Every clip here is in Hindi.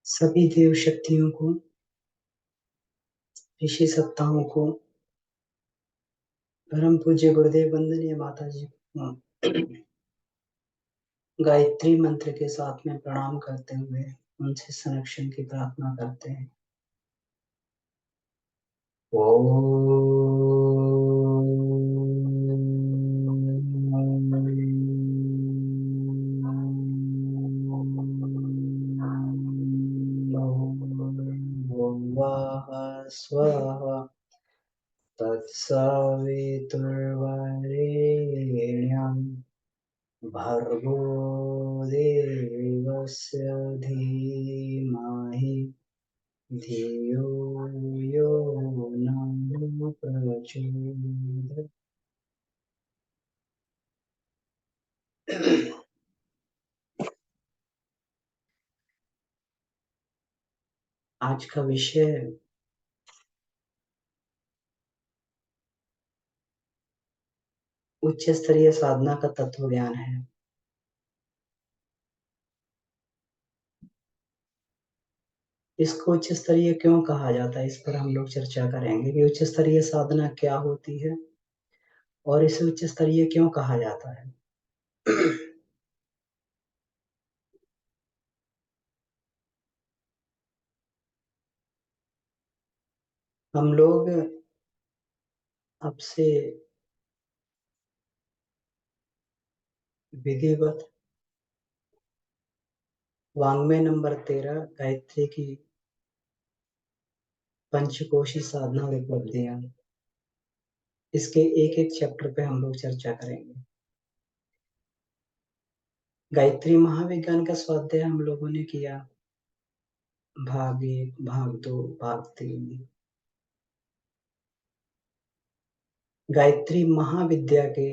सभी देव शक्तियों को, ऋषि सत्ताओं को, परम पूज्य गुरुदेव वंदनीय माता जी को गायत्री मंत्र के साथ में प्रणाम करते हुए उनसे संरक्षण की प्रार्थना करते हैं। स्वाहा तत्सवितुर्वरेण्यं भर्गो देवस्य धीमहि धियो यो न प्रचोदयात्। आज का विषय उच्च स्तरीय साधना का तत्व ज्ञान है। इसको उच्च स्तरीय क्यों कहा जाता है, इस पर हम लोग चर्चा करेंगे कि उच्च स्तरीय साधना क्या होती है और इसे उच्च स्तरीय क्यों कहा जाता है। हम लोग अब से विधिवत वाङ्मय नंबर 13 गायत्री की पंचकोशी साधना और उपलब्धियां, इसके एक एक चैप्टर पे हम लोग चर्चा करेंगे। गायत्री महाविज्ञान का स्वाध्याय हम लोगों ने किया, भाग 1, भाग 2, भाग 3। गायत्री महाविद्या के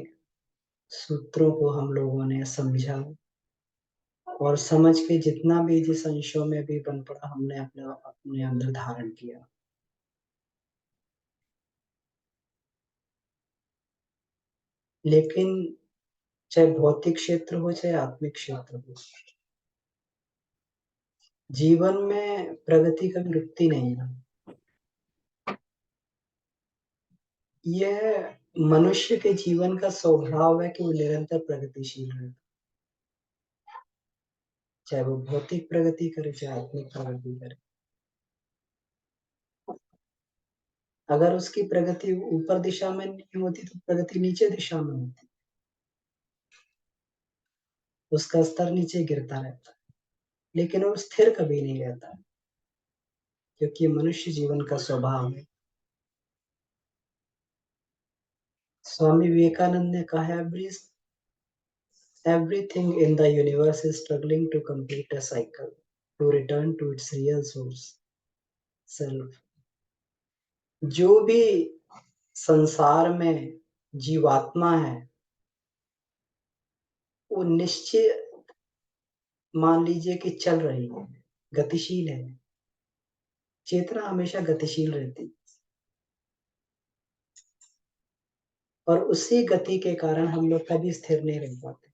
सूत्रों को हम लोगों ने समझा और समझ के जितना भी जिस अंशों में भी बन पड़ा हमने अपने अंदर धारण किया। लेकिन चाहे भौतिक क्षेत्र हो चाहे आत्मिक क्षेत्र हो, जीवन में प्रगति कभी रुकती नहीं है। यह मनुष्य के जीवन का स्वभाव है कि वो निरंतर प्रगतिशील रहे, चाहे वो भौतिक प्रगति करे चाहे आत्मिक प्रगति करे। अगर उसकी प्रगति ऊपर दिशा में नहीं होती तो प्रगति नीचे दिशा में होती, उसका स्तर नीचे गिरता रहता है, लेकिन वो स्थिर कभी नहीं रहता, क्योंकि मनुष्य जीवन का स्वभाव है। स्वामी विवेकानंद ने कहा, everything in the universe is struggling to complete a cycle to return to its real source self। जो भी संसार में जीवात्मा है वो निश्चय मान लीजिए कि चल रही है, गतिशील है। चेतना हमेशा गतिशील रहती है और उसी गति के कारण हम लोग कभी स्थिर नहीं रह पाते।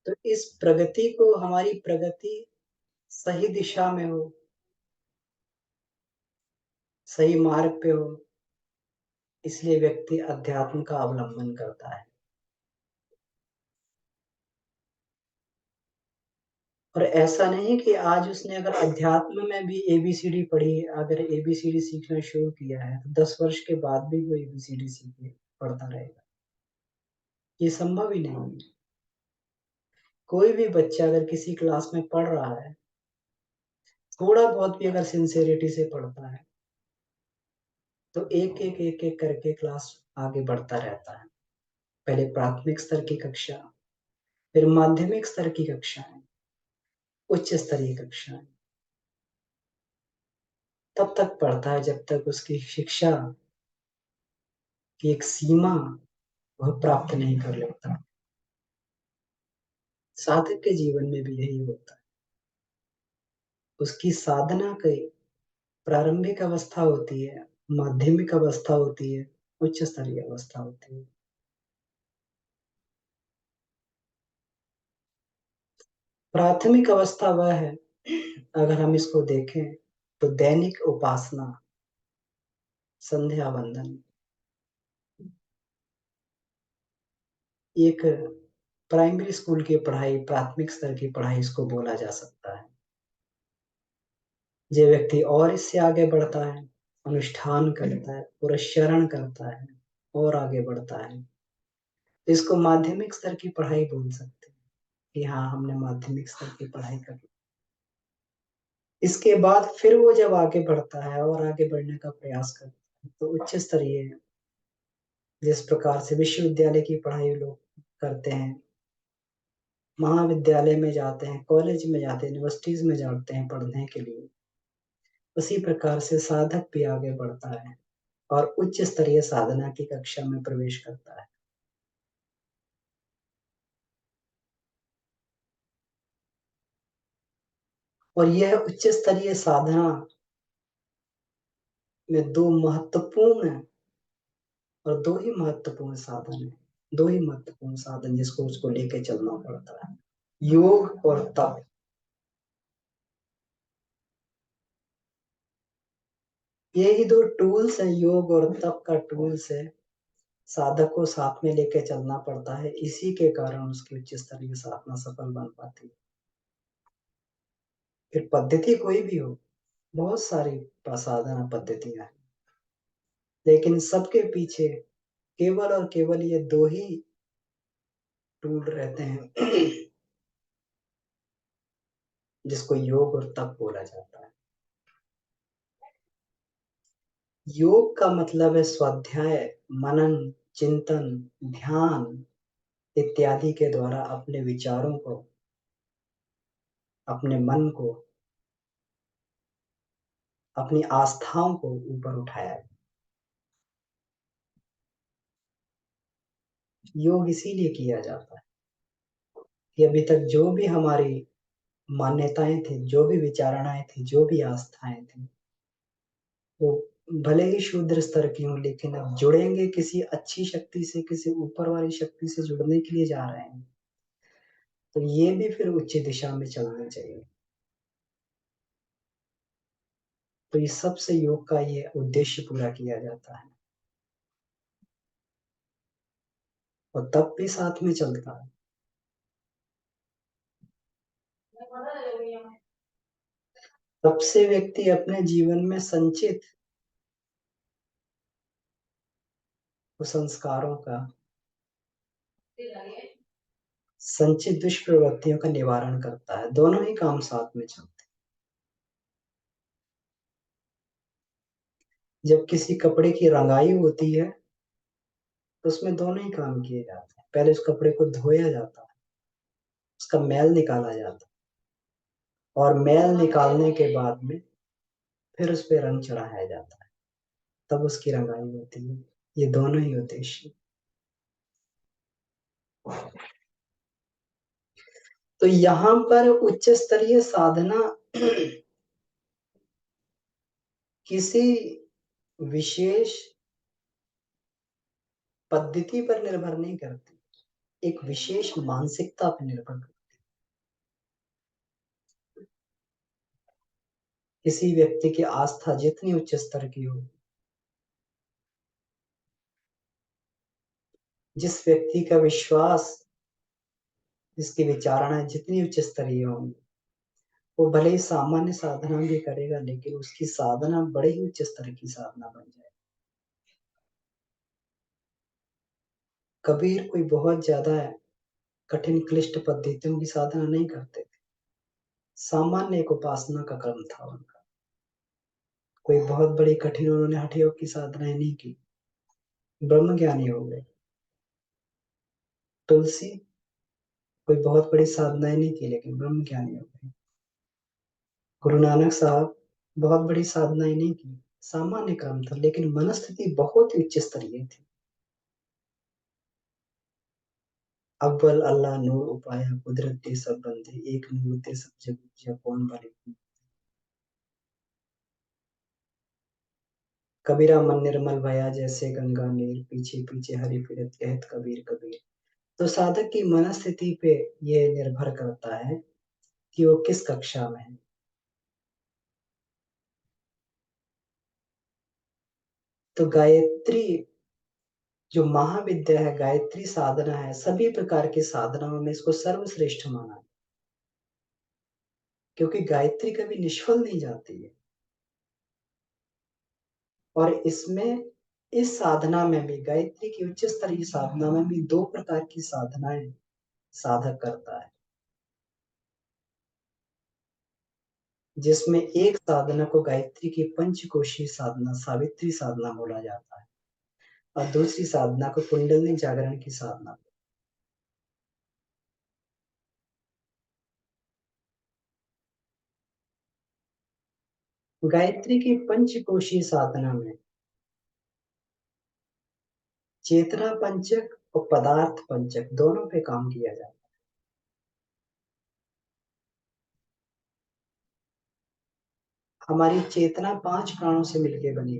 तो इस प्रगति को, हमारी प्रगति सही दिशा में हो, सही मार्ग पे हो, इसलिए व्यक्ति अध्यात्म का अवलंबन करता है। और ऐसा नहीं कि आज उसने अगर अध्यात्म में भी एबीसीडी पढ़ी, अगर एबीसीडी सीखना शुरू किया है तो 10 वर्ष के बाद भी वो एबीसीडी सीखे पढ़ता रहेगा, ये संभव ही नहीं है। कोई भी बच्चा अगर किसी क्लास में पढ़ रहा है, थोड़ा बहुत भी अगर सिंसियरिटी से पढ़ता है, तो एक एक करके क्लास आगे बढ़ता रहता है। पहले प्राथमिक स्तर की कक्षा, फिर माध्यमिक स्तर की कक्षाएं, उच्च स्तरीय कक्षाएं, तब तक पढ़ता है जब तक उसकी शिक्षा की एक सीमा वह प्राप्त नहीं कर लेता। साधक के जीवन में भी यही होता है। उसकी साधना की प्रारंभिक अवस्था होती है, माध्यमिक अवस्था होती है, उच्च स्तरीय अवस्था होती है। प्राथमिक अवस्था वह है, अगर हम इसको देखें, तो दैनिक उपासना, संध्या वंदन, एक प्राइमरी स्कूल की पढ़ाई, प्राथमिक स्तर की पढ़ाई इसको बोला जा सकता है। जो व्यक्ति और इससे आगे बढ़ता है, अनुष्ठान करता है, पुरस्चरण करता है और आगे बढ़ता है, तो इसको माध्यमिक स्तर की पढ़ाई बोल सकते हैं कि हाँ, हमने माध्यमिक स्तर की पढ़ाई कर ली। इसके बाद फिर वो जब आगे बढ़ता है और आगे बढ़ने का प्रयास करता है, तो उच्च स्तरीय, जिस प्रकार से विश्वविद्यालय की पढ़ाई लोग करते हैं, महाविद्यालय में जाते हैं, कॉलेज में जाते हैं, यूनिवर्सिटीज में जाते हैं पढ़ने के लिए, उसी प्रकार से साधक भी आगे बढ़ता है और उच्च स्तरीय साधना की कक्षा में प्रवेश करता है। और यह उच्च स्तरीय साधना में दो महत्वपूर्ण, और दो ही महत्वपूर्ण साधन है, दो ही महत्वपूर्ण साधन जिसको उसको लेके चलना पड़ता है, योग और तप। यही दो टूल्स है, योग और तप का टूल्स है, साधक को साथ में लेके चलना पड़ता है, इसी के कारण उसकी उच्च स्तरीय साधना सफल बन पाती है। फिर पद्धति कोई भी हो, बहुत सारी साधना पद्धतियां हैं, लेकिन सबके पीछे केवल और केवल ये दो ही टूल रहते हैं, जिसको योग और तप बोला जाता है। योग का मतलब है स्वाध्याय, मनन, चिंतन, ध्यान इत्यादि के द्वारा अपने विचारों को, अपने मन को, अपनी आस्थाओं को ऊपर उठाया। योग इसीलिए किया जाता है कि अभी तक जो भी हमारी मान्यताएं थी, जो भी विचारणाएं थी, जो भी आस्थाएं थी, वो भले ही शूद्र स्तर की हो, लेकिन अब जुड़ेंगे किसी अच्छी शक्ति से, किसी ऊपर वाली शक्ति से जुड़ने के लिए जा रहे हैं, तो ये भी फिर उच्च दिशा में चलना चाहिए। तो इस सबसे योग का ये उद्देश्य पूरा किया जाता है, और तब भी साथ में चलता है। तब से व्यक्ति अपने जीवन में संचित कुसंस्कारों का, संचित दुष्प्रवृत्तियों का निवारण करता है। दोनों ही काम साथ में चलते हैं। जब किसी कपड़े की रंगाई होती है, तो उसमें दोनों ही काम किए जाते हैं। पहले उस कपड़े को धोया जाता है, उसका मैल निकाला जाता है, और मैल निकालने के बाद में फिर उस पर रंग चढ़ाया जाता है, तब उसकी रंगाई होती है। ये दोनों ही उद्देश्य। तो यहाँ पर उच्च स्तरीय साधना किसी विशेष पद्धति पर निर्भर नहीं करती, एक विशेष मानसिकता पर निर्भर करती। किसी व्यक्ति की आस्था जितनी उच्च स्तर की हो, जिस व्यक्ति का विश्वास, जिसकी विचारणाएं जितनी उच्च स्तरीय होंगी, वो भले ही सामान्य साधना भी करेगा, लेकिन उसकी साधना बड़े ही उच्च स्तर की साधना बन जाए। कबीर कोई बहुत ज्यादा कठिन क्लिष्ट पद्धतियों की साधना नहीं करते थे, सामान्य एक उपासना का क्रम था उनका। कोई बहुत बड़ी कठिन उन्होंने हठ योग की साधनाएं नहीं की, ब्रह्म ज्ञानी हो गए। तुलसी कोई बहुत बड़ी साधनाएं नहीं की, लेकिन ब्रह्म ज्ञानी हो गए। गुरु नानक साहब बहुत बड़ी साधनाएं नहीं की, सामान्य क्रम था, लेकिन मनस्थिति बहुत ही उच्च स्तरीय थी। अव्वल अल्लाह नूर उपाया, कुदरत दे सब बंदे, एक नूर ते सब जग जिया कौन भले। कबीरा मन निर्मल भया जैसे गंगा नीर, पीछे पीछे हरि फिरत कहत कबीर कबीर। तो साधक की मनस्थिति पे ये निर्भर करता है कि वो किस कक्षा में है। तो गायत्री जो महाविद्या है, गायत्री साधना है, सभी प्रकार की साधनाओं में इसको सर्वश्रेष्ठ माना है, क्योंकि गायत्री कभी निष्फल नहीं जाती है। और इसमें, इस साधना में भी, गायत्री की उच्च स्तरीय साधना में भी दो प्रकार की साधनाएं साधक करता है, जिसमें एक साधना को गायत्री की पंचकोशीय साधना, सावित्री साधना बोला जाता है, और दूसरी साधना को कुंडलिनी जागरण की साधना। गायत्री की पंचकोशीय साधना में चेतना पंचक और पदार्थ पंचक दोनों पे काम किया जाता है। हमारी चेतना पांच प्राणों से मिलकर बनी।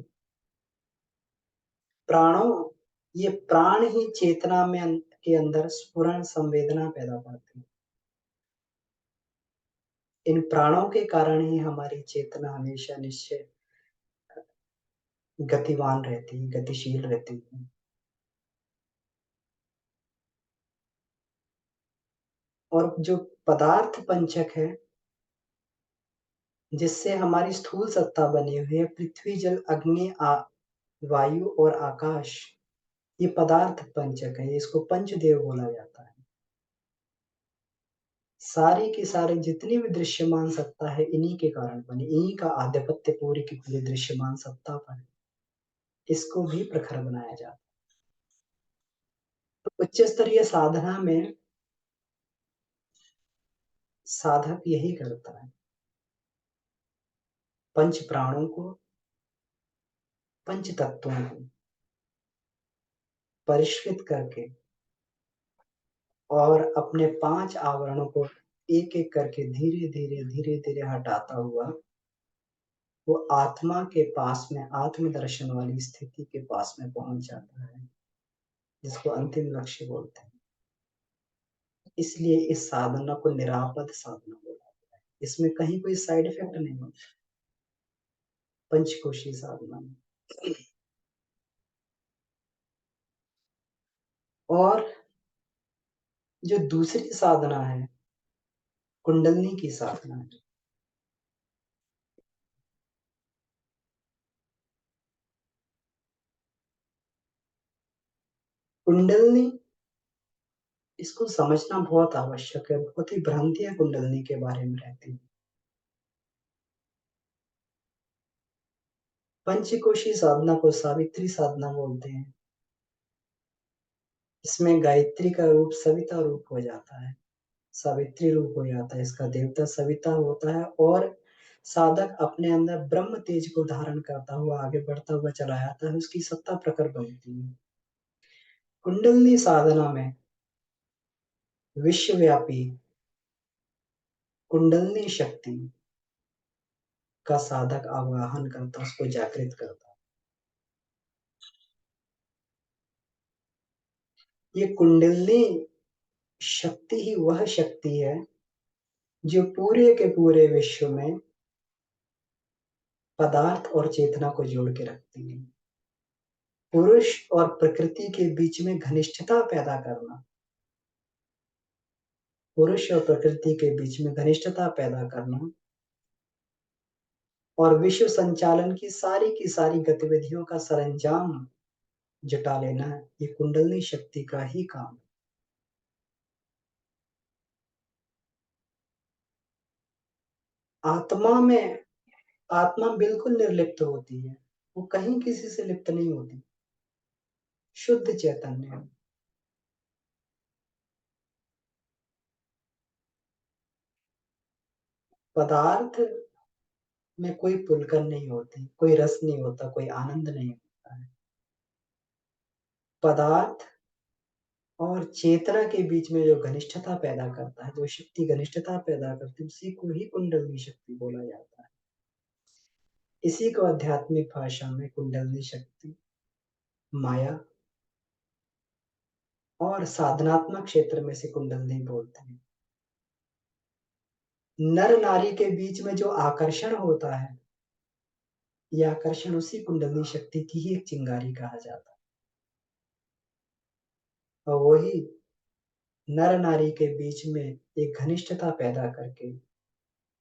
प्राणों, ये प्राण ही चेतना में के अंदर स्फुरण संवेदना पैदा करते हैं। इन प्राणों के कारण ही हमारी चेतना हमेशा निश्चय गतिवान रहती है, गतिशील रहती है। और जो पदार्थ पंचक है, जिससे हमारी स्थूल सत्ता बनी हुई है, पृथ्वी जल अग्नि वायु और आकाश, ये पदार्थ पंचक है, इसको पंचदेव बोला जाता है। सारी की सारी जितनी भी दृश्यमान सत्ता है, इन्हीं के कारण बनी, इन्हीं का आधिपत्य पूरी की पूरी दृश्यमान सत्ता पर है। इसको भी प्रखर बनाया जाता है। तो उच्च स्तरीय साधना में साधक यही करता है, पंच प्राणों को, पंच तत्वों को परिष्कृत करके और अपने पांच आवरणों को एक एक करके धीरे धीरे धीरे धीरे हटाता हुआ वो आत्मा के पास में, आत्म दर्शन वाली स्थिति के पास में पहुंच जाता है, जिसको अंतिम लक्ष्य बोलते हैं। इसलिए इस साधना को निरापद साधना बोला जाता है। इसमें कहीं कोई साइड इफेक्ट नहीं होता पंचकोशीय साधना में। और जो दूसरी साधना है, कुंडलनी की साधना है। कुंडलनी, इसको समझना बहुत आवश्यक है। बहुत ही भ्रांतियां कुंडलनी के बारे में रहती है। पंचकोशीय साधना को सावित्री साधना बोलते हैं। इसमें गायत्री का रूप सविता रूप हो जाता है, सावित्री रूप हो जाता है, इसका देवता सविता होता है, और साधक अपने अंदर ब्रह्म तेज को धारण करता हुआ आगे बढ़ता हुआ चला जाता है, उसकी सत्ता प्रखर बनती है। कुंडलिनी साधना में विश्वव्यापी कुंडलिनी शक्ति का साधक आवाहन करता, उसको जागृत करता। ये कुंडलिनी शक्ति ही वह शक्ति है जो पूरे के पूरे विश्व में पदार्थ और चेतना को जोड़ के रखती है। पुरुष और प्रकृति के बीच में घनिष्ठता पैदा करना, पुरुष और प्रकृति के बीच में घनिष्ठता पैदा करना और विश्व संचालन की सारी गतिविधियों का सरंजाम जुटा लेना, ये कुंडलिनी शक्ति का ही काम है। आत्मा में, आत्मा बिल्कुल निर्लिप्त होती है, वो कहीं किसी से लिप्त नहीं होती, शुद्ध चैतन्य। पदार्थ में कोई पुलकन नहीं होती, कोई रस नहीं होता, कोई आनंद नहीं होता है। पदार्थ और चेतना के बीच में जो घनिष्ठता पैदा करता है, जो शक्ति घनिष्ठता पैदा करती है, उसी को ही कुंडलिनी शक्ति बोला जाता है। इसी को आध्यात्मिक भाषा में कुंडलिनी शक्ति, माया और साधनात्मक क्षेत्र में से कुंडलिनी बोलते हैं। नर नारी के बीच में जो आकर्षण होता है, ये आकर्षण उसी कुंडली शक्ति की ही एक चिंगारी कहा जाता है। और वही नर नारी के बीच में एक घनिष्ठता पैदा करके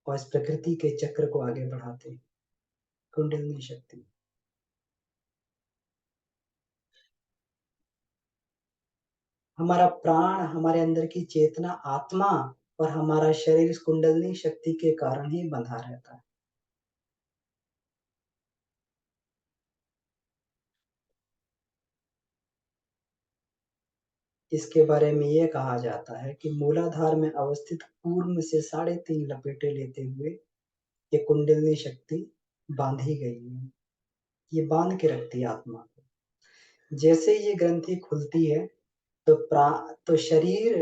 और इस प्रकृति के चक्र को आगे बढ़ाते कुंडलिनी शक्ति। हमारा प्राण, हमारे अंदर की चेतना, आत्मा और हमारा शरीर इस कुंडलिनी शक्ति के कारण ही बंधा रहता है। इसके बारे में ये कहा जाता है कि मूलाधार में अवस्थित कूर्म से 3.5 लपेटे लेते हुए ये कुंडलिनी शक्ति बांधी गई है। ये बांध के रखती है आत्मा को। जैसे ये ग्रंथि खुलती है तो तो शरीर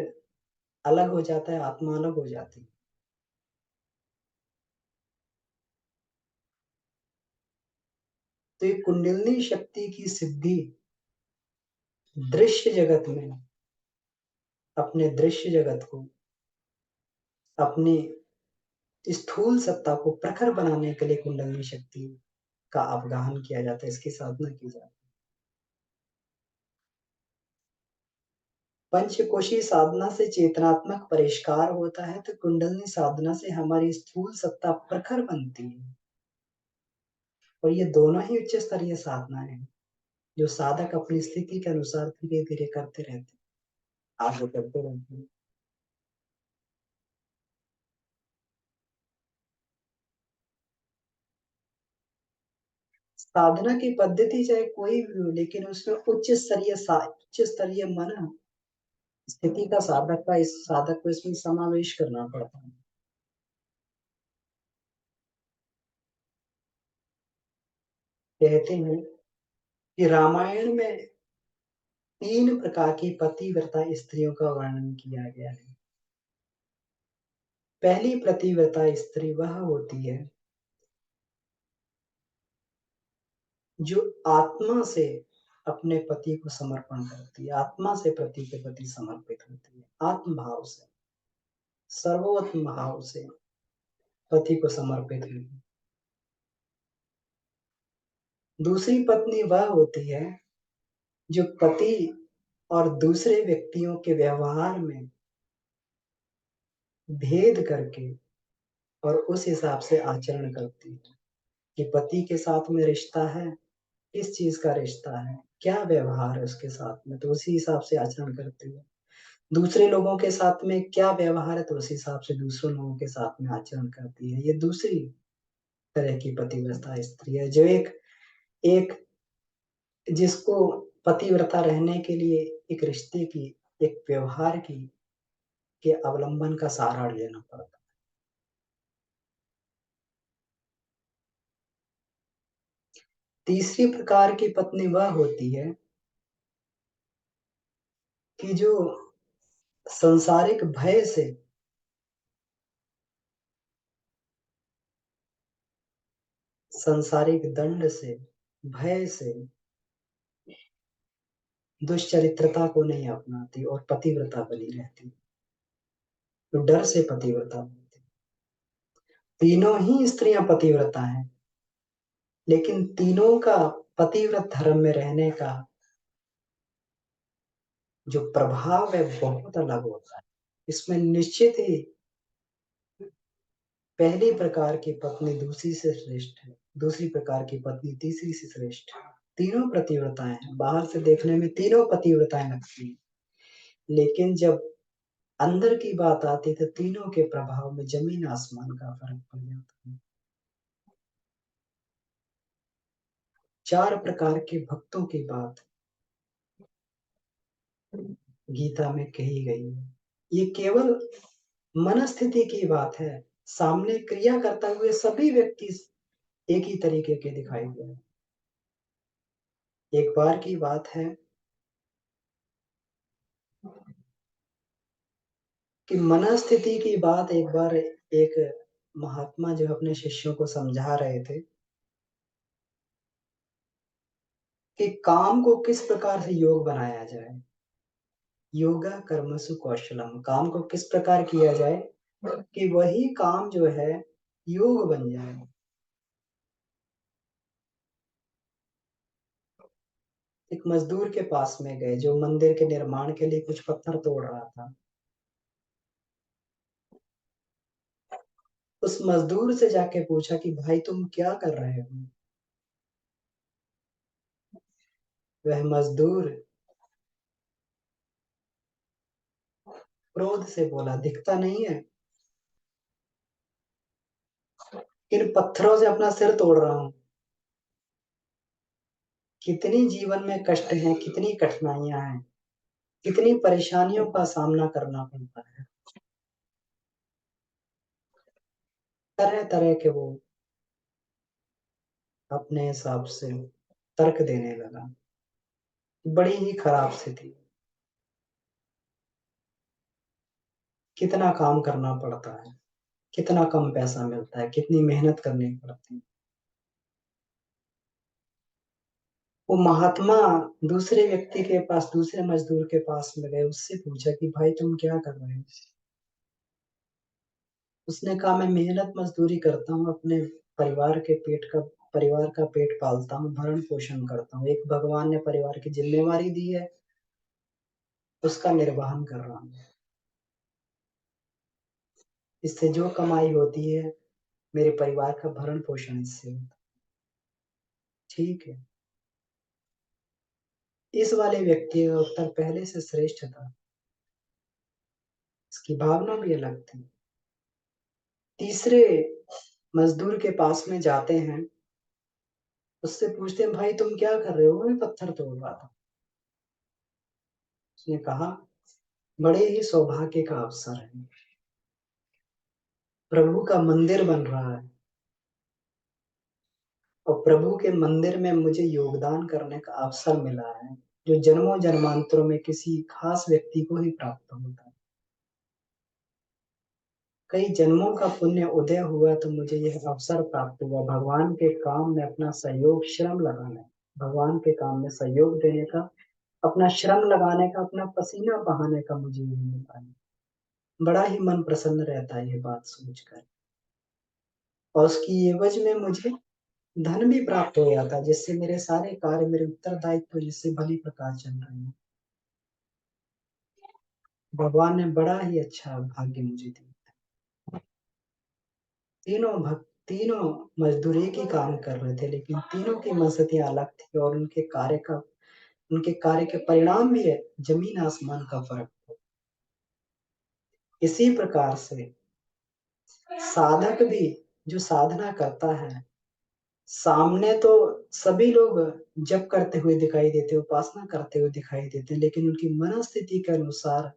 अलग हो जाता है, आत्मा अलग हो जाती है। तो ये कुंडलिनी शक्ति की सिद्धि दृश्य जगत में, अपने दृश्य जगत को, अपनी स्थूल सत्ता को प्रखर बनाने के लिए कुंडलिनी शक्ति का अवगाहन किया जाता है, इसकी साधना की जाती है। पंचकोशी साधना से चेतनात्मक परिष्कार होता है, तो कुंडलिनी साधना से हमारी स्थूल सत्ता प्रखर बनती है। और ये दोनों ही उच्च स्तरीय साधनाएं हैं जो साधक अपनी स्थिति के अनुसार धीरे धीरे करते रहते हैं, आगे करते रहते हैं। साधना की पद्धति चाहे कोई भी हो, लेकिन उसमें उच्च स्तरीय मन स्थिति का साधक का इस साधक को इसमें समावेश करना पड़ता है। कहते हैं कि रामायण में 3 प्रकार की पतिव्रता स्त्रियों का वर्णन किया गया है। पहली पतिव्रता स्त्री वह होती है जो आत्मा से अपने पति को समर्पण करती है, आत्मा से पति के प्रति समर्पित होती है, आत्म भाव से, सर्वोत्म भाव से पति को समर्पित हुई। दूसरी पत्नी वह होती है जो पति और दूसरे व्यक्तियों के व्यवहार में भेद करके और उस हिसाब से आचरण करती है कि पति के साथ में रिश्ता है, किस चीज का रिश्ता है, क्या व्यवहार है उसके साथ में, तो उसी हिसाब से आचरण करती है। दूसरे लोगों के साथ में क्या व्यवहार है, तो उस हिसाब से दूसरों लोगों के साथ में आचरण करती है। ये दूसरी तरह की पतिव्रता स्त्री है, जो एक एक जिसको पतिव्रता रहने के लिए एक रिश्ते की, एक व्यवहार की के अवलंबन का सहारा लेना पड़ता है। तीसरी प्रकार की पत्नी वह होती है कि जो संसारिक भय से, संसारिक दंड से, भय से दुश्चरित्रता को नहीं अपनाती और पतिव्रता बनी रहती, तो डर से पतिव्रता बनती। तीनों ही स्त्रियां पतिव्रता हैं, लेकिन तीनों का पतिव्रत धर्म में रहने का जो प्रभाव है बहुत अलग होता है। इसमें निश्चित ही पहली प्रकार की पत्नी दूसरी से श्रेष्ठ है, दूसरी प्रकार की पत्नी तीसरी से श्रेष्ठ है। तीनों पतिव्रताएं हैं, बाहर से देखने में तीनों पतिव्रताएं लगती हैं, लेकिन जब अंदर की बात आती तो तीनों के प्रभाव में जमीन आसमान का फर्क पड़ जाता है। 4 प्रकार के भक्तों की बात गीता में कही गई है। ये केवल मनस्थिति की बात है, सामने क्रिया करते हुए सभी व्यक्ति एक ही तरीके के दिखाई दे। एक बार की बात है कि मनस्थिति की बात एक बार एक महात्मा जो अपने शिष्यों को समझा रहे थे कि काम को किस प्रकार से योग बनाया जाए। योगा कर्मसु कौशलम, काम को किस प्रकार किया जाए कि वही काम जो है योग बन जाए। एक मजदूर के पास में गए जो मंदिर के निर्माण के लिए कुछ पत्थर तोड़ रहा था। उस मजदूर से जाके पूछा कि भाई तुम क्या कर रहे हो। वह मजदूर क्रोध से बोला, दिखता नहीं है, इन पत्थरों से अपना सिर तोड़ रहा हूं। कितनी जीवन में कष्ट हैं, कितनी कठिनाइयां हैं, कितनी परेशानियों का सामना करना पड़ता है। तरह तरह के वो अपने हिसाब से तर्क देने लगा। बड़ी ही खराब स्थिति। कितना काम करना पड़ता है, कितना कम पैसा मिलता है, कितनी मेहनत करनी पड़ती है। वो महात्मा दूसरे व्यक्ति के पास, दूसरे मजदूर के पास में गए, उससे पूछा कि भाई तुम क्या कर रहे हो। उसने कहा मैं मेहनत मजदूरी करता हूँ, अपने परिवार का पेट पालता हूँ, भरण पोषण करता हूँ। एक भगवान ने परिवार की जिम्मेवारी दी है, उसका निर्वहन कर रहा हूँ। इससे जो कमाई होती है मेरे परिवार का भरण पोषण इससे होता है। ठीक है। इस वाले व्यक्ति का उत्तर पहले से श्रेष्ठ था। इसकी भावना भी अलग थी। तीसरे मजदूर के पास में जाते हैं, उससे पूछते हैं भाई तुम क्या कर रहे हो। मैं पत्थर तोड़ रहा था। उसने कहा बड़े ही सौभाग्य का अवसर है, प्रभु का मंदिर बन रहा है और प्रभु के मंदिर में मुझे योगदान करने का अवसर मिला है, जो जन्मों जन्मांतरों में किसी खास व्यक्ति को ही प्राप्त होता है। कई जन्मों का पुण्य उदय हुआ तो मुझे यह अवसर प्राप्त हुआ भगवान के काम में अपना सहयोग श्रम लगाने, भगवान के काम में सहयोग देने का, अपना श्रम लगाने का, अपना पसीना बहाने का मुझे यही मिला है। बड़ा ही मन प्रसन्न रहता है ये बात सोचकर। और उसकी एवज में मुझे धन भी प्राप्त हो जाता, जिससे मेरे सारे कार्य, मेरे उत्तरदायित्व जिससे भली प्रकार चल रहे हैं। भगवान ने बड़ा ही अच्छा भाग्य मुझे दिया। तीनों मजदूर एक ही काम कर रहे थे, लेकिन तीनों की मनस्थितियां अलग थी और उनके कार्य के परिणाम भी है जमीन आसमान का फर्क। इसी प्रकार से साधक भी जो साधना करता है, सामने तो सभी लोग जप करते हुए दिखाई देते, उपासना करते हुए दिखाई देते, लेकिन उनकी मनस्थिति के अनुसार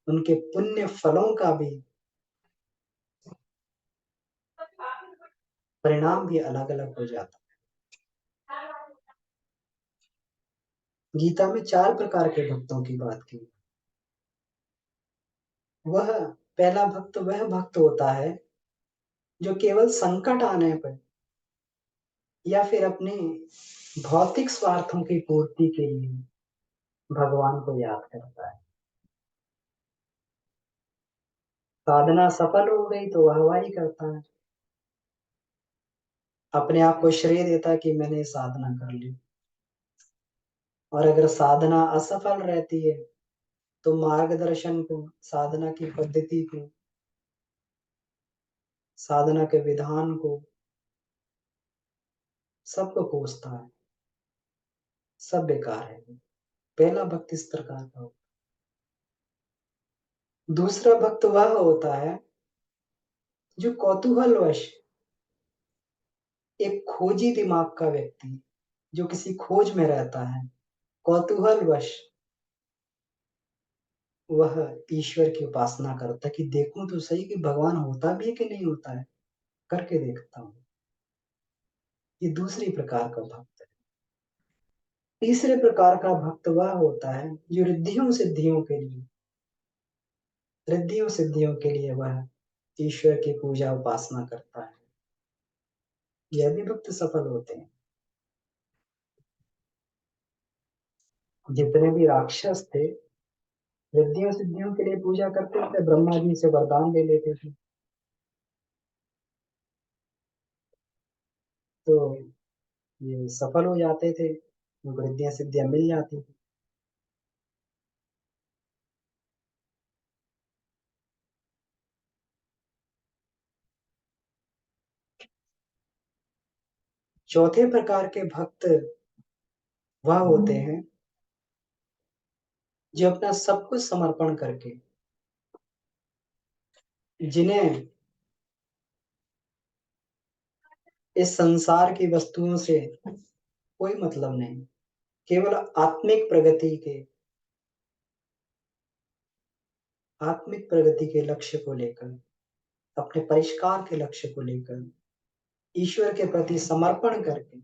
उनके पुण्य फलों का भी परिणाम भी अलग अलग हो जाता है। गीता में 4 प्रकार के भक्तों की बात की। वह पहला भक्त वह भक्त होता है जो केवल संकट आने पर या फिर अपने भौतिक स्वार्थों की पूर्ति के लिए भगवान को याद करता है। साधना सफल हो गई तो वाहवाही करता है, अपने आप को श्रेय देता है कि मैंने साधना कर ली। और अगर साधना असफल रहती है तो मार्गदर्शन को, साधना की पद्धति को, साधना के विधान को, सबको कोसता है, सब बेकार है। पहला भक्त इस प्रकार का होता है। दूसरा भक्त वह होता है जो कौतूहलवश, एक खोजी दिमाग का व्यक्ति जो किसी खोज में रहता है, कौतूहलवश वह ईश्वर की उपासना करता है कि देखूं तो सही कि भगवान होता भी है कि नहीं होता है, करके देखता हूँ। ये दूसरी प्रकार का भक्त है। तीसरे प्रकार का भक्त वह होता है जो रिद्धियों सिद्धियों के लिए वह ईश्वर की पूजा उपासना करता है। यह भी भक्त सफल होते हैं। जितने भी राक्षस थे रिद्धियों सिद्धियों के लिए पूजा करते थे, ब्रह्मा जी से वरदान ले लेते थे, तो ये सफल हो जाते थे, उनको रिद्धियां सिद्धियां मिल जाती थी। चौथे प्रकार के भक्त वह होते हैं जो अपना सब कुछ समर्पण करके, जिन्हें इस संसार की वस्तुओं से कोई मतलब नहीं, केवल आत्मिक प्रगति के लक्ष्य को लेकर, अपने परिष्कार के लक्ष्य को लेकर, ईश्वर के प्रति समर्पण करके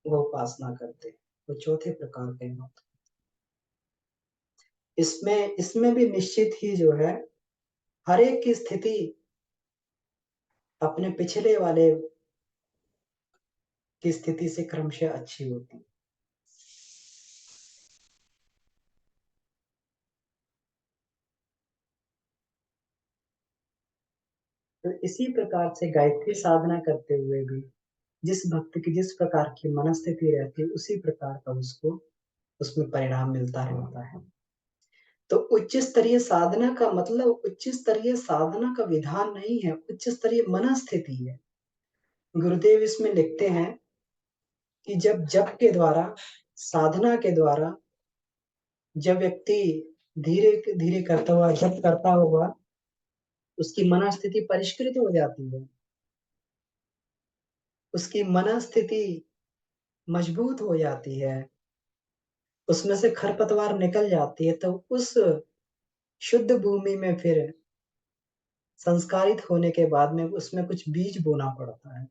वो उपासना करते हैं। वो चौथे प्रकार के भक्त। इसमें इसमें भी निश्चित ही जो है, हर एक की स्थिति अपने पिछले वाले की स्थिति से क्रमशः अच्छी होती है। तो इसी प्रकार से गायत्री साधना करते हुए भी जिस भक्त की जिस प्रकार की मनस्थिति रहती है, उसी प्रकार का उसको उसमें परिणाम मिलता रहता है। तो उच्च स्तरीय साधना का मतलब उच्च स्तरीय साधना का विधान नहीं है, उच्च स्तरीय मनस्थिति है। गुरुदेव इसमें लिखते हैं कि जब जप के द्वारा, साधना के द्वारा, जब व्यक्ति धीरे धीरे करता हुआ जप करता हुआ उसकी मनस्थिति परिष्कृत हो जाती है, उसकी मनस्थिति मजबूत हो जाती है, उसमें से खरपतवार निकल जाती है, तो उस शुद्ध भूमि में फिर संस्कारित होने के बाद में उसमें कुछ बीज बोना पड़ता है।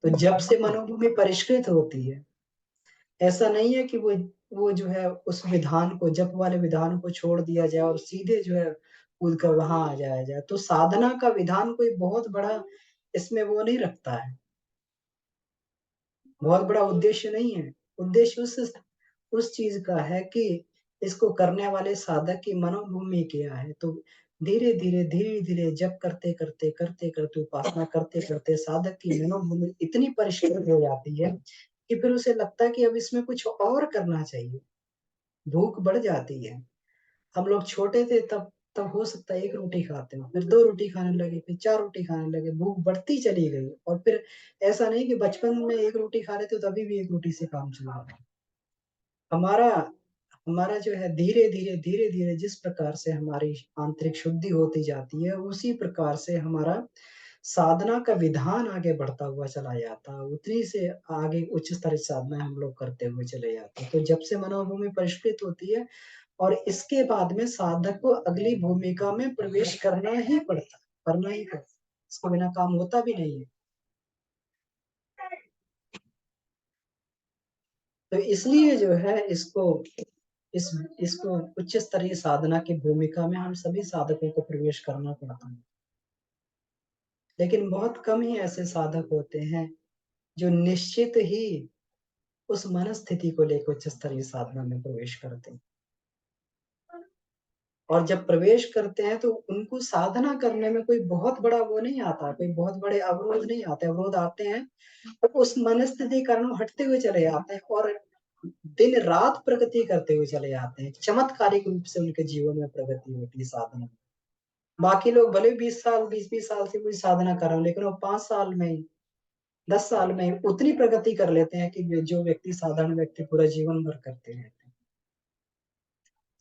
तो जब से मनोभूमि परिष्कृत होती है, ऐसा नहीं है कि वो जो है उस विधान को, जप वाले विधान को छोड़ दिया जाए और सीधे जो है कूद कर वहां आ जाया जाए। तो साधना का विधान कोई बहुत बड़ा इसमें वो नहीं रखता है, बहुत बड़ा उद्देश्य नहीं है। उद्देश्य उस चीज का है कि इसको करने वाले साधक की मनोभूमि क्या है। तो धीरे धीरे जप करते करते करते करते उपासना करते करते साधक की मनोभूमि इतनी परिष्कृत हो जाती है कि फिर उसे लगता है कि अब इसमें कुछ और करना चाहिए। भूख बढ़ जाती है। हम लोग छोटे थे तब तब हो सकता है एक रोटी खाते हो, फिर दो रोटी खाने लगे, फिर चार रोटी खाने लगे, भूख बढ़ती चली गई। और फिर ऐसा नहीं कि बचपन में एक रोटी खा रहे थे तो अभी भी एक रोटी से काम चल रहा है। हमारा हमारा जो है धीरे धीरे जिस प्रकार से हमारी आंतरिक शुद्धि होती जाती है, उसी प्रकार से हमारा साधना का विधान आगे बढ़ता हुआ चला जाता है। उतनी से आगे उच्च स्तरीय साधना हम लोग करते हुए चले जाते हैं। तो जब से मनोभूमि परिष्कृत होती है और इसके बाद में साधक को अगली भूमिका में प्रवेश करना ही पड़ता है, करना ही पड़ता है। इसके बिना काम होता भी नहीं है। तो इसलिए जो है इस इसको उच्च स्तरीय साधना की भूमिका में हम सभी साधकों को प्रवेश करना पड़ता है। लेकिन बहुत कम ही ऐसे साधक होते हैं जो निश्चित ही उस मनस्थिति को लेकर उच्च स्तरीय साधना में प्रवेश करते हैं। और जब प्रवेश करते हैं तो उनको साधना करने में कोई बहुत बड़ा वो नहीं आता, कोई बहुत बड़े अवरोध नहीं आते। अवरोध आते हैं तो उस मनस्थिति कारण हटते हुए चले जाते हैं और दिन रात प्रगति करते हुए चले जाते हैं। चमत्कारिक रूप से उनके जीवन में प्रगति होती है साधना में। बाकी लोग भले 20 साल 20-20 साल से कोई साधना कर रहे हो, लेकिन वो 5 साल में 10 साल में उतनी प्रगति कर लेते हैं कि जो व्यक्ति साधारण व्यक्ति पूरा जीवन भर करते रहते हैं।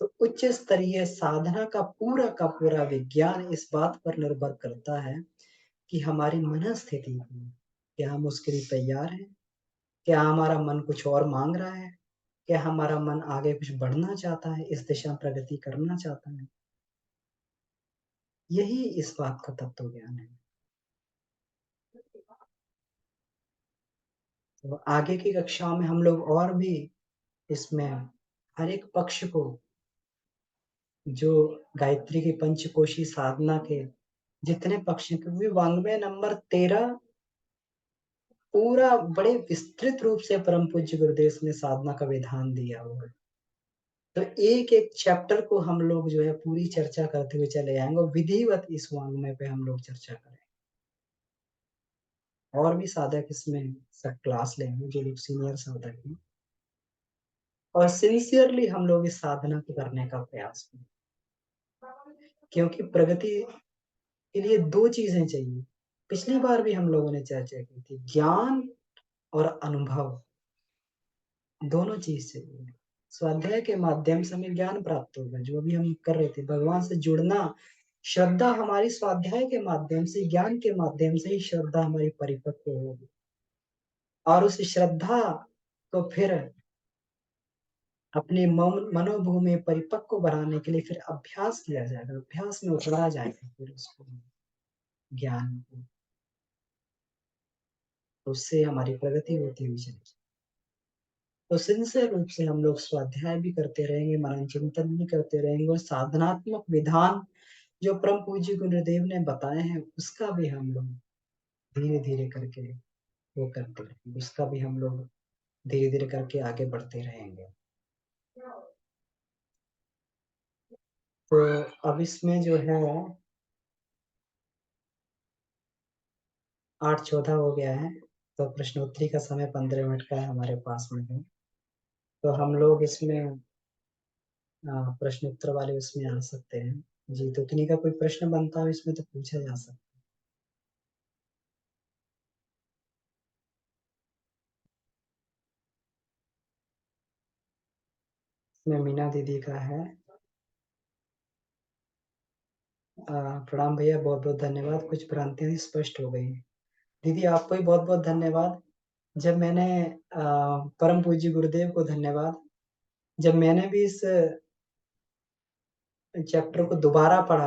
तो उच्च स्तरीय साधना का पूरा विज्ञान इस बात पर निर्भर करता है कि हमारी मनस्थिति क्या हम उसके लिए तैयार हैं, क्या हमारा मन कुछ और मांग रहा है, क्या हमारा मन आगे कुछ बढ़ना चाहता है, इस दिशा में प्रगति करना चाहता है। यही इस बात का तत्व ज्ञान है। तो आगे की कक्षाओं में हम लोग और भी इसमें हर एक पक्ष को, जो गायत्री की पंचकोशी साधना के जितने पक्ष हैं, क्योंकि वांग्मय नंबर 13 पूरा बड़े विस्तृत रूप से परम पूज्य गुरुदेव ने साधना का विधान दिया हुआ है। तो एक-एक चैप्टर को हम लोग जो है पूरी चर्चा करते हुए चले जाएँगे और विधिवत इस वाङ्मय पे हम लोग चर्चा करेंगे। और भी साधक इसमें सब क्लास लेंगे जो लोग सीनियर साधक हैं और सिंसियरली हम लोग इस साधना को करने का प्रयास करें। क्योंकि प्रगति के लिए 2 चीज़ें चाहिए। पिछली बार भी हम लोगों ने चर्चा की थी, ज्ञान और अनुभव, दोनों चीज़ चाहिए। स्वाध्याय के माध्यम से हमें ज्ञान प्राप्त होगा, जो अभी हम कर रहे थे, भगवान से जुड़ना, श्रद्धा हमारी स्वाध्याय के माध्यम से, ज्ञान के माध्यम से ही श्रद्धा हमारी परिपक्व होगी और उस श्रद्धा को फिर अपने मनोभूमि परिपक्व बनाने के लिए फिर अभ्यास किया जाएगा, अभ्यास में उतरा जाएगा फिर उसको ज्ञान को, उससे हमारी प्रगति होती हुई चलेगी। तो सिंसियर रूप से हम लोग स्वाध्याय भी करते रहेंगे, मनन चिंतन भी करते रहेंगे और साधनात्मक विधान जो परम पूज्य गुरुदेव ने बताए हैं, उसका भी हम लोग धीरे-धीरे करके वो करते रहेंगे, उसका भी हम लोग धीरे-धीरे करके आगे बढ़ते रहेंगे। तो अब इसमें जो है 8:14 हो गया है, तो प्रश्नोत्तरी का समय 15 मिनट का है हमारे पास में है। तो हम लोग इसमें प्रश्न उत्तर वाले उसमें आ सकते हैं। जी, तो किन्हीं का कोई प्रश्न बनता हो इसमें तो पूछा जा सकता है। इसमें मीना दीदी का है। प्रणाम भैया, बहुत-बहुत धन्यवाद। कुछ भ्रांतियाँ स्पष्ट हो गई। दीदी आपको भी बहुत-बहुत धन्यवाद। जब मैंने परम पूज्य गुरुदेव को धन्यवाद। जब मैंने भी इस चैप्टर को दोबारा पढ़ा,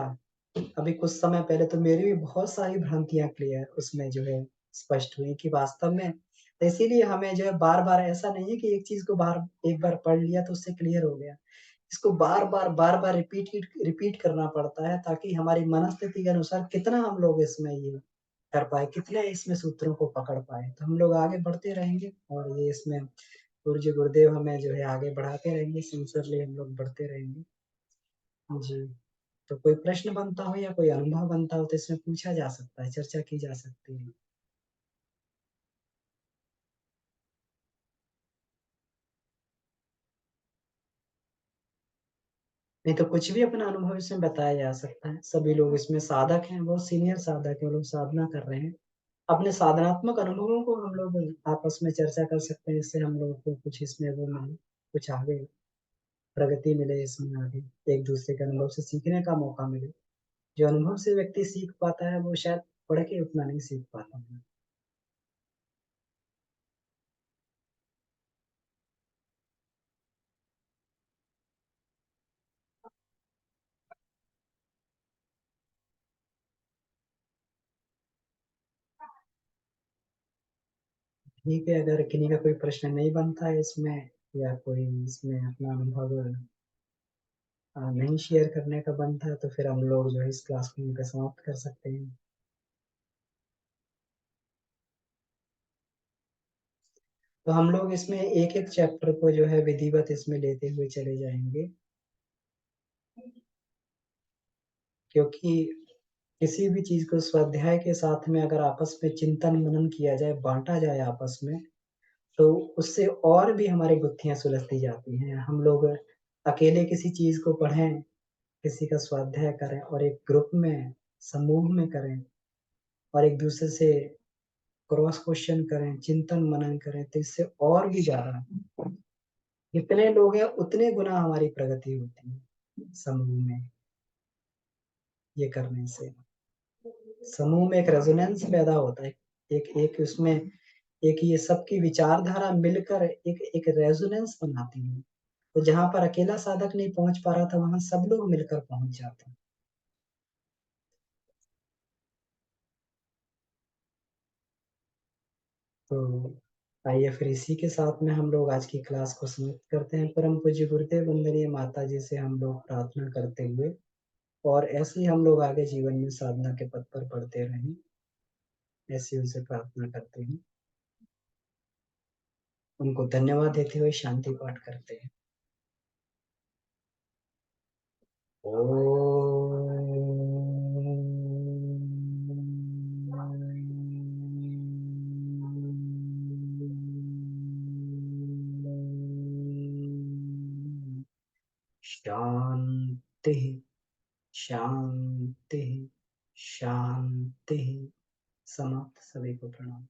अभी कुछ समय पहले, तो मेरी भी बहुत सारी भ्रांतियाँ क्लियर उसमें जो है स्पष्ट हुई कि वास्तव में, तो इसीलिए हमें जो है बार-बार, ऐसा नहीं है कि एक चीज़ को एक बार पढ़ लिया तो उससे क्लियर हो गया। इसको बार-बार रिपीट करना पड़ता है ताकि हमारी मनस्थिति के अनुसार कितना हम लोग इसमें ये कर पाएँ, कितने इसमें सूत्रों को पकड़ पाएँ। तो हम लोग आगे बढ़ते रहेंगे और ये इसमें पूज्य गुरुदेव हमें जो है आगे बढ़ाते रहेंगे, सिंसियरली हम लोग बढ़ते रहेंगे। जी, तो कोई प्रश्न बनता हो या कोई अनुभव बनता हो तो इसमें पूछा जा सकता है, चर्चा की जा सकती है। नहीं तो कुछ भी अपना अनुभव इसमें बताया जा सकता है। सभी लोग इसमें साधक हैं, बहुत सीनियर साधक हैं, वो लोग साधना कर रहे हैं। अपने साधनात्मक अनुभवों को हम लोग आपस में चर्चा कर सकते हैं, इससे हम लोगों को कुछ इसमें वो मिले, कुछ आगे प्रगति मिले इसमें आगे, एक-दूसरे के अनुभव से सीखने का मौका मिले। जो अनुभव से व्यक्ति सीख पाता है, वो शायद पढ़ के उतना नहीं सीख पाता है। ठीक है, अगर किन्हीं का कोई प्रश्न नहीं बनता है इसमें या कोई इसमें अपना अनुभव नहीं शेयर करने का बनता है, तो फिर हम लोग जो है इस क्लास को यहीं पे समाप्त कर सकते हैं। तो हम लोग इसमें एक-एक चैप्टर को जो है विधिवत इसमें लेते हुए चले जाएँगे, क्योंकि किसी भी चीज़ को स्वाध्याय के साथ में अगर आपस में चिंतन-मनन किया जाए, बाँटा जाए आपस में, तो उससे और भी हमारी गुत्थियाँ सुलझती जाती हैं। हम लोग अकेले किसी चीज़ को पढ़ें, किसी का स्वाध्याय करें और एक ग्रुप में, समूह में करें और एक-दूसरे से क्रॉस क्वेश्चन करें, चिंतन-मनन करें, तो इससे और भी ज़्यादा जितने लोग हैं उतने गुना हमारी प्रगति होती है, समूह में ये करने से। समूह में एक रेजोनेंस पैदा होता है। एक एक उसमें एक ये सबकी विचारधारा मिलकर एक एक रेजोनेंस बनाती है। तो जहाँ पर अकेला साधक नहीं पहुँच पा रहा था, वहाँ सब लोग मिलकर पहुँच जाते हैं। तो आइए फिर इसी के साथ में हम लोग आज की क्लास को समाप्त करते हैं। परम पूज्य गुरुदेव वंदनीय माता जी से हम लोग प्रार्थना करते हुए और ऐसे ही हम लोग आगे जीवन में साधना के पथ पर बढ़ते रहें, ऐसी उनसे प्रार्थना करते हैं। उनको धन्यवाद देते हुए शांति पाठ करते हैं। शांति शांति शांति। समाप्त। सभी को प्रणाम।